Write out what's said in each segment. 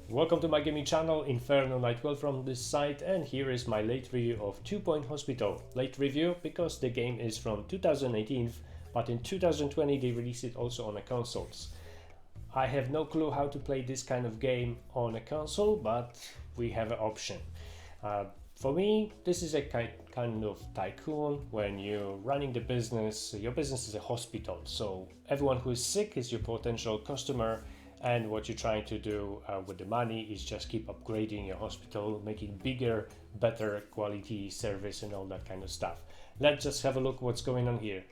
Welcome to my gaming channel, Inferno912 from this site, and here is my late review of 2 Point Hospital. Late review because the game is from 2018, but in 2020 they released it also on the consoles. I have no clue how to play this kind of game on a console, but we have an option. For me, this is a kind of tycoon. When you're running the business, your business is a hospital, so everyone who is sick is your potential customer. And what you're trying to do with the money is just keep upgrading your hospital, making bigger, better quality service and all that kind of stuff. Let's just have a look what's going on here.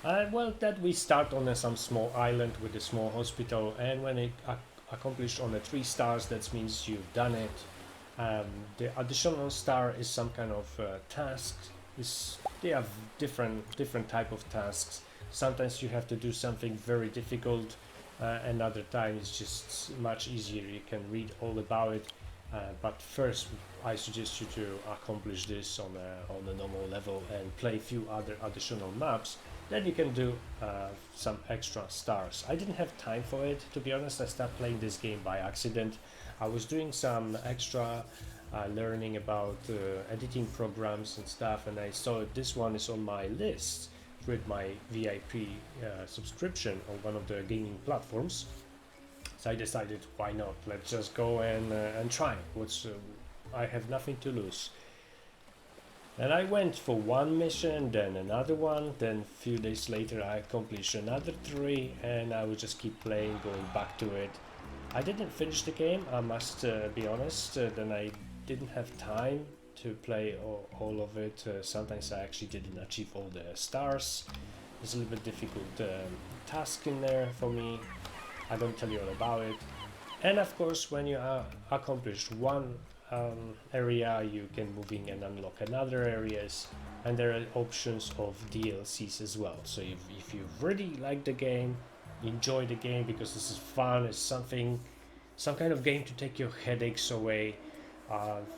Well, that we start on some small island with a small hospital, and when it accomplished on the 3 stars, that means you've done it. The additional star is some kind of task. They have different type of tasks. Sometimes you have to do something very difficult, and other times it's just much easier. You can read all about it, but first I suggest you to accomplish this on a normal level and play a few other additional maps. Then you can do some extra stars. I didn't have time for it, to be honest. I started playing this game by accident. I was doing some extra learning about editing programs and stuff, and I saw this one is on my list with my VIP subscription on one of the gaming platforms. So I decided, why not? Let's just go and try. I have nothing to lose. And I went for one mission, then another one, then a few days later I accomplished another 3, and I would just keep playing, going back to it. I didn't finish the game, I must be honest. Then I didn't have time to play all of it. Sometimes I actually didn't achieve all the stars. It's a little bit difficult task in there for me. I don't tell you all about it. And of course, when you accomplish one area, you can move in and unlock another areas, and there are options of DLCs as well. So if you really like the game, enjoy the game because this is fun, it's some kind of game to take your headaches away.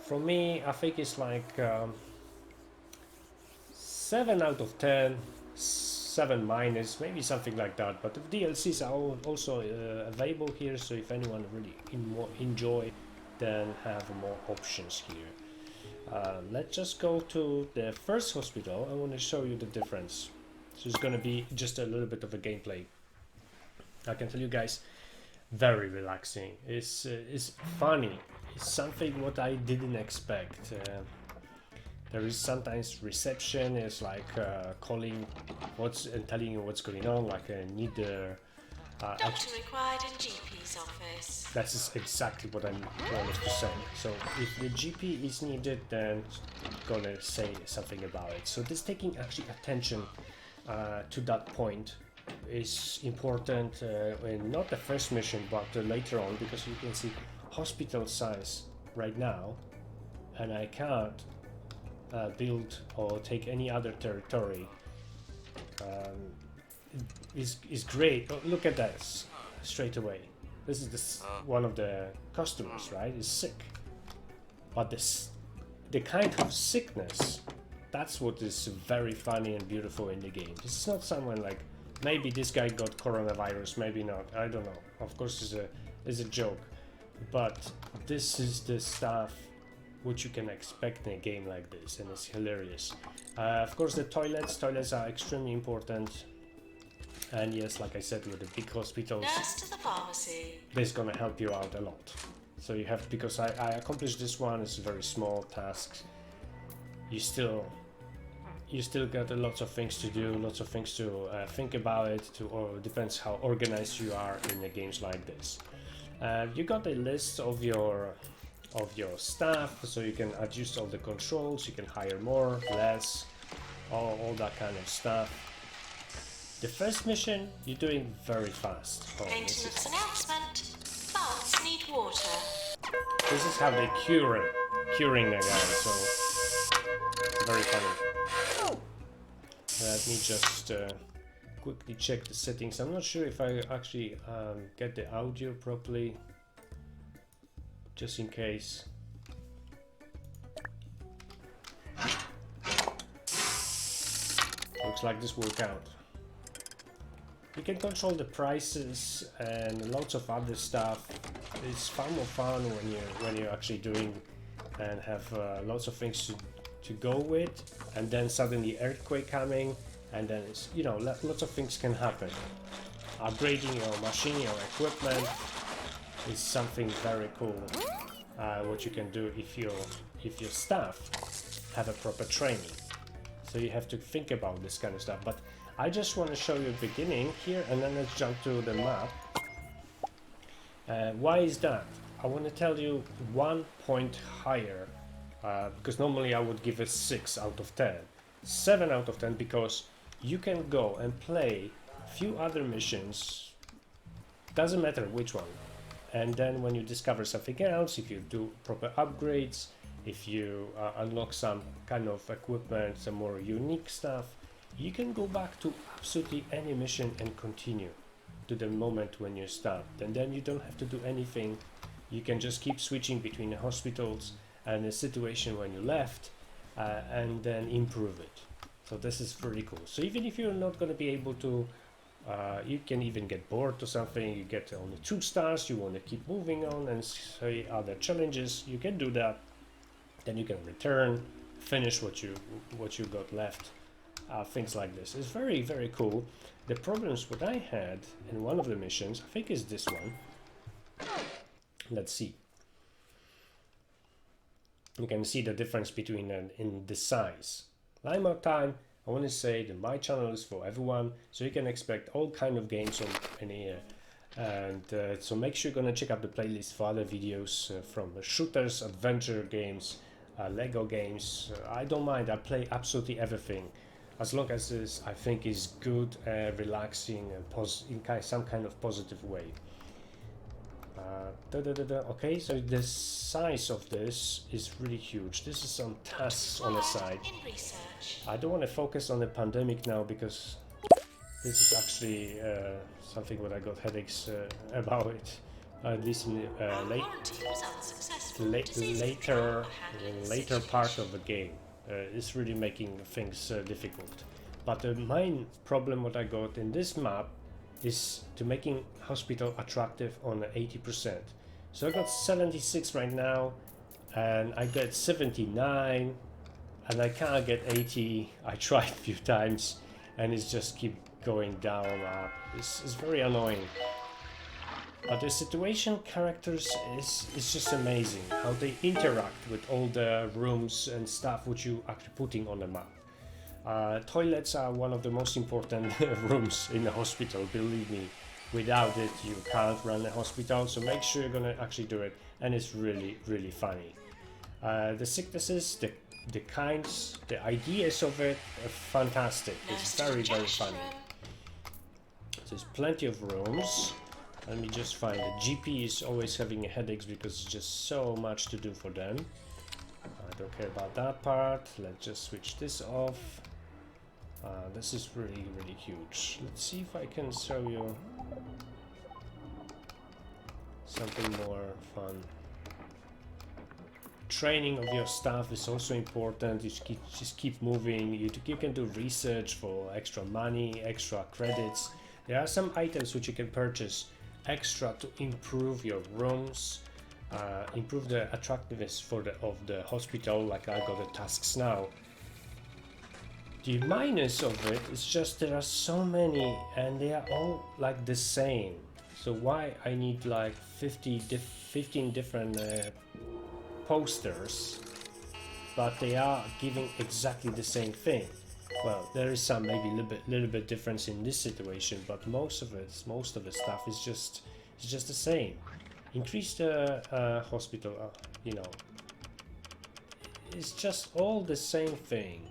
For me, I think it's like 7 out of 10, 7 minus, maybe something like that. But the DLCs are also available here, so if anyone really enjoy, then have more options here. Let's just go to the first hospital. I want to show you the difference. So it's going to be just a little bit of a gameplay. I can tell you guys, very relaxing. It's funny. It's something what I didn't expect. There is sometimes reception is like calling and telling you what's going on, like need the doctor required in GP's office. That is exactly what I wanted to say. So if the GP is needed, then gonna say something about it. So this taking actually attention to that point is important, in not the first mission, but later on, because you can see hospital size right now, and I can't build or take any other territory. Is great. Oh, look at that straight away. This is one of the customers, right? Is sick, but the kind of sickness, that's what is very funny and beautiful in the game. This is not someone like, maybe this guy got coronavirus, maybe not. I don't know. Of course, it's a joke. But this is the stuff which you can expect in a game like this, and it's hilarious. Of course, the toilets are extremely important. And yes, like I said, with the big hospitals, Nurse to the pharmacy. this is gonna help you out a lot. So you have, because I accomplished this one, it's a very small task. You still got lots of things to do, lots of things to think about it. Or depends how organized you are in the games like this. You got a list of your staff, so you can adjust all the controls. You can hire more, less, all that kind of stuff. The first mission you're doing very fast. Maintenance announcement. Plants need water. This is how they curing the guy. So very funny. Let me just quickly check the settings. I'm not sure if I actually get the audio properly, just in case. Looks like this worked out. You can control the prices and lots of other stuff. It's far more fun when you're actually doing and have lots of things to go with, and then suddenly earthquake coming, and then it's, you know, lots of things can happen. Upgrading your machine, your equipment is something very cool. What you can do if your staff have a proper training. So you have to think about this kind of stuff. But I just want to show you the beginning here, and then let's jump to the map. Why is that? I want to tell you 1 point higher, because normally I would give it 6 out of 10. 7 out of 10 because you can go and play a few other missions, doesn't matter which one. And then when you discover something else, if you do proper upgrades, if you unlock some kind of equipment, some more unique stuff, you can go back to absolutely any mission and continue to the moment when you start. And then you don't have to do anything. You can just keep switching between the hospitals and the situation when you left, and then improve it. So this is pretty cool. So even if you're not going to be able to, you can even get bored or something, you get only 2 stars, you want to keep moving on and say other challenges, you can do that. Then you can return, finish what you got left, things like this. It's very, very cool. The problems what I had in one of the missions, I think is this one. Let's see. You can see the difference between in the size. Timeout time. I want to say that my channel is for everyone, so you can expect all kind of games on here. And so make sure you're gonna check out the playlist for other videos from shooters, adventure games, Lego games. I don't mind. I play absolutely everything, as long as this I think is good, relaxing, and in some kind of positive way. Okay, so the size of this is really huge. This is some tasks on the side. I don't want to focus on the pandemic now because this is actually something what I got headaches about it. At least in later part of the game. It's really making things difficult. But the main problem what I got in this map is to making hospital attractive on 80%. So I got 76 right now, and I got 79, and I can't get 80. I tried a few times, and it's just keep going down, up. It's very annoying. But the situation characters is just amazing, how they interact with all the rooms and stuff which you actually putting on the map. Toilets are one of the most important rooms in the hospital, believe me. Without it, you can't run a hospital, so make sure you're gonna actually do it, and it's really, really funny. The sicknesses, the kinds, the ideas of it are fantastic. It's very, very funny. So there's plenty of rooms. Let me just find the GP is always having headaches because it's just so much to do for them. I don't care about that part. Let's just switch this off. This is really, really huge. Let's see if I can show you something more fun. Training of your staff is also important. You just keep moving. You can do research for extra money, extra credits. There are some items which you can purchase extra to improve your rooms, improve the attractiveness of the hospital. Like I got the tasks now. The minus of it is just there are so many and they are all like the same. So why I need like 15 different posters, but they are giving exactly the same thing. Well, there is some maybe little bit difference in this situation, but most of the stuff is just the same. Increase the hospital, you know. It's just all the same thing.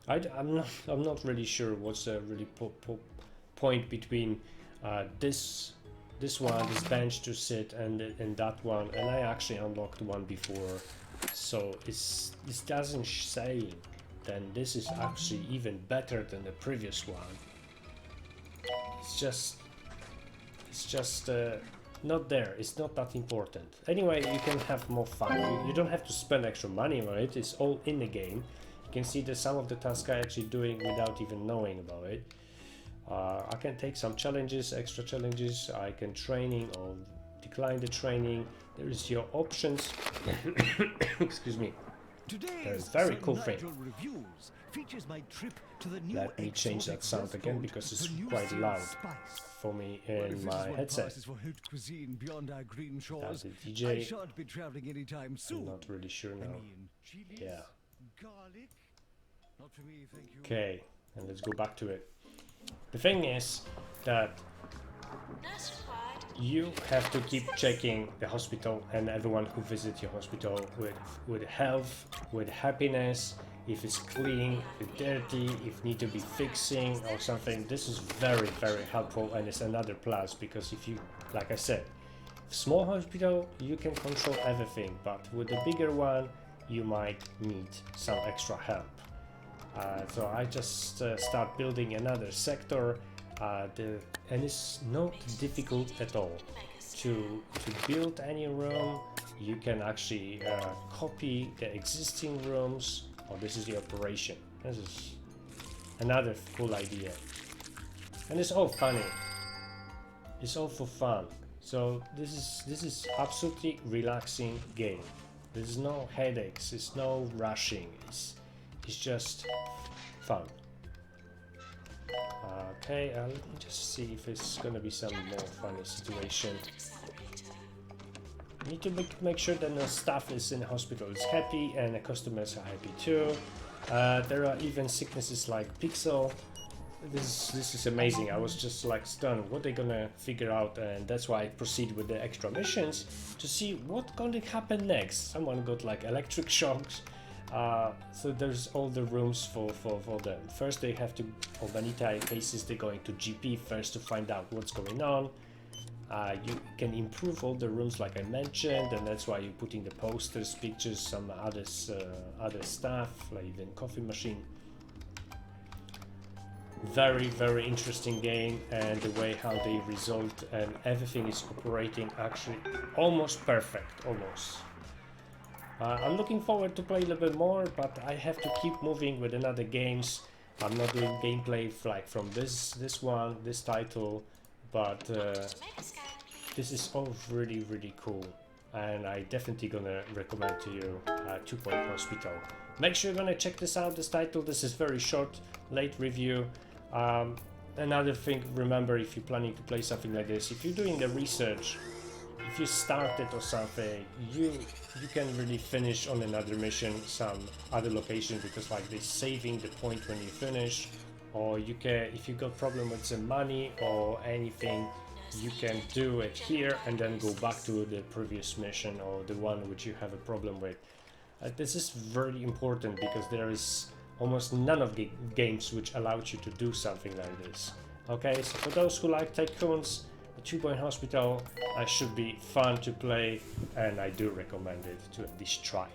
I'm not really sure what's the really point between this bench to sit and that one, and I actually unlocked one before, so this doesn't say then this is actually even better than the previous one. It's just not there. It's not that important. Anyway, you can have more fun. You don't have to spend extra money on it. It's all in the game. You can see that some of the tasks I'm actually doing without even knowing about it. I can take some challenges, extra challenges. I can training or decline the training. There is your options. Excuse me. Today's very cool thing. Reviews features my trip to the new Let me change that sound again because it's quite loud for me in my headset. For haute cuisine beyond our green shores, The DJ. I shan't be traveling anytime soon. I'm not really sure now. Chilies, Yeah. garlic. Not for me, thank you. Okay, and let's go back to it. The thing is that Nurse required. you have to keep checking the hospital and everyone who visits your hospital with health, with happiness, if it's clean, if it's dirty, if need to be fixing or something. This is very, very helpful, and it's another plus because if you, like I said, small hospital, you can control everything, but with the bigger one, you might need some extra help. So I just start building another sector, and it's not difficult at all to build any room. You can actually copy the existing rooms. Oh, this is the operation. This is another cool idea, and it's all funny. It's all for fun. So this is absolutely relaxing game. There's no headaches. It's no rushing. It's just fun. Okay, let me just see if it's gonna be some more funny situation. You need to make sure that the staff is in the hospital is happy and the customers are happy too. There are even sicknesses like pixel. This is amazing. I was just like stunned what they're gonna figure out, and that's why I proceed with the extra missions to see what's gonna happen next. Someone got like electric shocks. So there's all the rooms for them. First they have to, for many cases, they're going to GP first to find out what's going on. You can improve all the rooms like I mentioned, and that's why you're putting the posters, pictures, some other stuff, like even coffee machine. Very, very interesting game, and the way how they result and everything is operating actually almost perfect, almost. I'm looking forward to play a little bit more, but I have to keep moving with another games. I'm not doing gameplay like from this title, but this is all really, really cool, and I definitely gonna recommend to you 2 Point Hospital. Make sure you're gonna check this out. This title, this is very short, late review. Another thing, remember, if you're planning to play something like this, if you're doing the research, if you start it or something, you can really finish on another mission, some other location, because like they're saving the point when you finish, or you can, if you got problem with some money or anything, you can do it here and then go back to the previous mission or the one which you have a problem with. This is very important because there is almost none of the games which allows you to do something like this. Okay, so for those who like tycoons, 2 Point Hospital should be fun to play, and I do recommend it to at least try.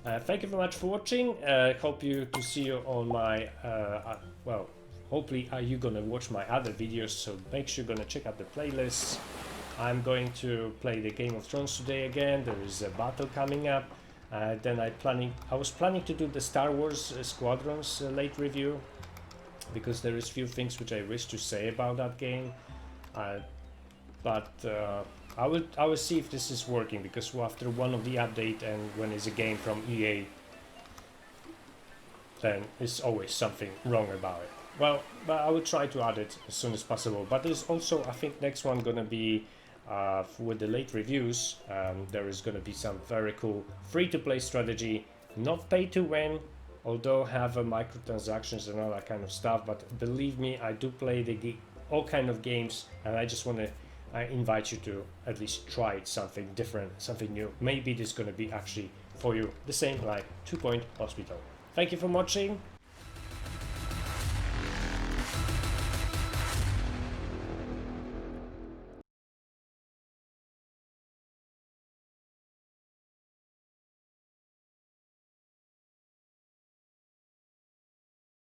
Thank you very much for watching. Hope to see you on my well, hopefully you're gonna watch my other videos, so make sure you're gonna check out the playlists. I'm going to play the Game of Thrones today again. There is a battle coming up. Then I was planning to do the Star Wars Squadrons late review, because there is few things which I wish to say about that game. But I will see if this is working, because after one of the update and when it's a game from EA, then it's always something wrong about it. Well, but I will try to add it as soon as possible. But there's also, I think next one gonna be with the late reviews. There is gonna be some very cool free-to-play strategy, not pay to win, although have microtransactions and all that kind of stuff. But believe me, I do play all kind of games, and I just want to invite you to at least try something different, something new. Maybe this is going to be actually for you the same like 2 Point Hospital. Thank you for watching.